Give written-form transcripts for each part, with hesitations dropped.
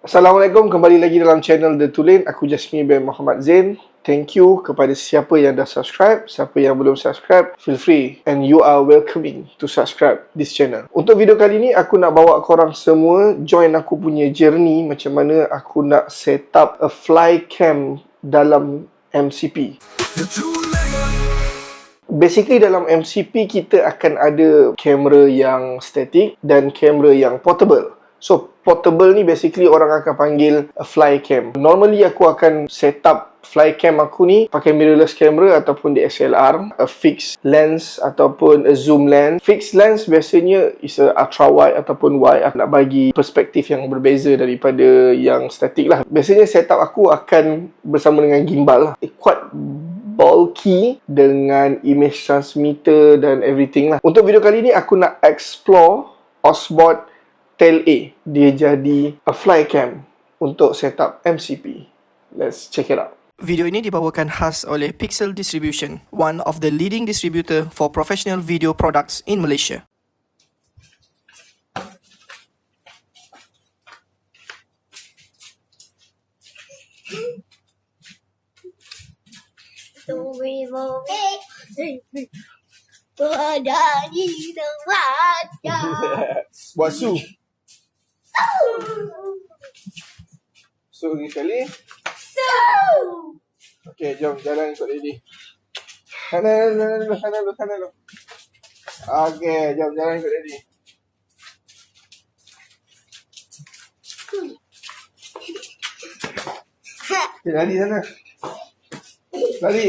Assalamualaikum, kembali lagi dalam channel The Tulen. Aku Jasmine bin Muhammad Zain. Thank you kepada siapa yang dah subscribe. Siapa yang belum subscribe, feel free and you are welcoming to subscribe this channel. Untuk video kali ni, aku nak bawa korang semua join aku punya journey macam mana aku nak set up a fly cam dalam MCP. Basically dalam MCP kita akan ada kamera yang static dan kamera yang portable. So portable ni basically orang akan panggil a fly cam. Normally aku akan set up fly cam aku ni pakai mirrorless camera ataupun DSLR, a fixed lens ataupun a zoom lens. Fixed lens biasanya is a ultra wide ataupun wide. Aku nak bagi perspektif yang berbeza daripada yang static lah. Biasanya setup aku akan bersama dengan gimbal lah. Quite bulky dengan image transmitter dan everything lah. Untuk video kali ni aku nak explore Osbot Tail A. Dia jadi a fly cam untuk setup MCP. Let's check it out. Video ini dibawakan khas oleh Pixel Distribution, one of the leading distributor for professional video products in Malaysia. Buat su. Su lagi sekali. Okay, jom jalan ikut Daddy. Kanan dulu. Okay, jom jalan ikut Daddy. Okay, lari sana. Lari.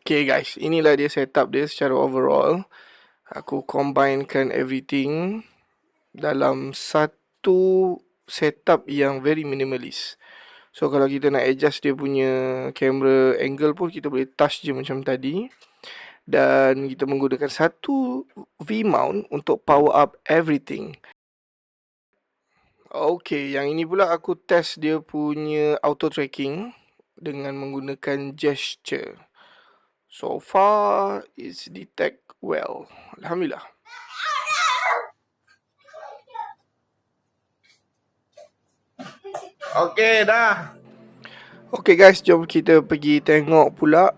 Okay guys, inilah dia setup dia secara overall. Aku combinekan everything dalam satu setup yang very minimalist. So kalau kita nak adjust dia punya camera angle pun kita boleh touch je macam tadi. Dan kita menggunakan satu V-mount untuk power up everything. Okay, yang ini pula aku test dia punya auto tracking dengan menggunakan gesture. So far, it's detect well. Alhamdulillah. Okay, dah. Okay guys, jom kita pergi tengok pula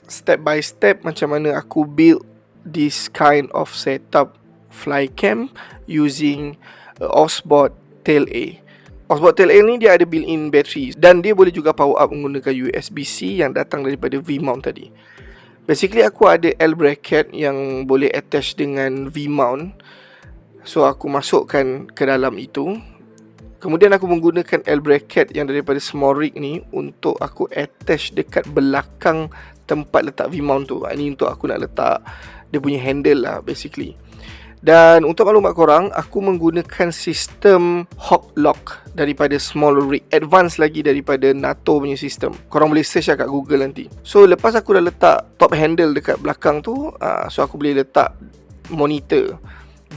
step by step macam mana aku build this kind of setup fly cam using Osbot Tail A. Osbot Tail A ni dia ada built-in battery dan dia boleh juga power up menggunakan USB-C yang datang daripada V-mount tadi. Basically aku ada L bracket yang boleh attach dengan V-mount. So aku masukkan ke dalam itu. Kemudian aku menggunakan L bracket yang daripada small rig ni untuk aku attach dekat belakang tempat letak V-mount tu. Ini untuk aku nak letak dia punya handle lah basically. Dan untuk maklumat korang, aku menggunakan sistem hot lock daripada small rig, advance lagi daripada NATO punya sistem. Korang boleh search lah kat Google nanti. So lepas aku dah letak top handle dekat belakang tu, so aku boleh letak monitor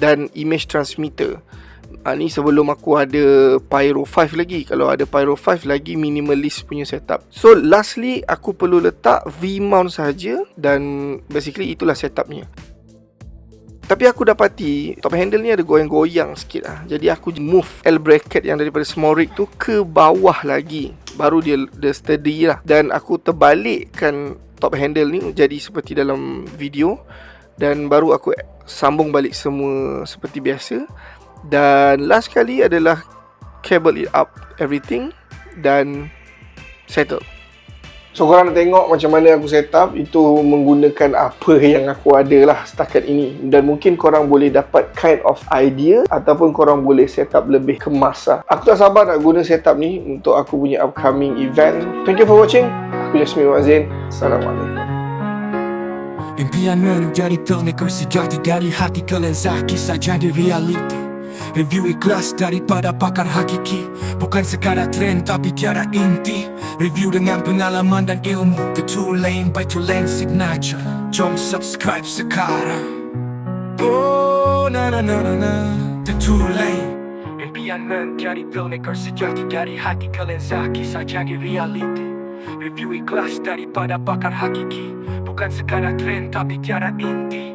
dan image transmitter. Ni sebelum aku ada Pyro 5 lagi. Kalau ada Pyro 5 lagi minimalist punya setup. So lastly aku perlu letak V-mount sahaja dan basically itulah setupnya. Tapi aku dapati top handle ni ada goyang-goyang sikit lah. Jadi aku move L bracket yang daripada small rig tu ke bawah lagi. Baru dia steady lah. Dan aku terbalikkan top handle ni jadi seperti dalam video. Dan baru aku sambung balik semua seperti biasa. Dan last kali adalah cable it up everything dan settle. So korang nak tengok macam mana aku set up. Itu menggunakan apa yang aku ada lah setakat ini. Dan mungkin korang boleh dapat kind of idea ataupun korang boleh set up lebih kemas lah. Aku tak sabar nak guna setup ni untuk aku punya upcoming event. Thank you for watching. Aku Jasmine bin Zain. Assalamualaikum. Impian menjadi filmmaker sejati dari hati ke lensa kisah jadi reality. Review ikhlas daripada pakar hakiki, bukan sekadar trend tapi tiada inti. Review dengan pengalaman dan ilmu, The Tulen by Tulen Signature. Jom subscribe sekarang. Oh na na na na na, The Tulen. Impian menjadi filmmaker sejati dari hati ke lensa kisah jadi reality. Review ikhlas daripada pakar hakiki, bukan sekadar trend tapi tiada inti.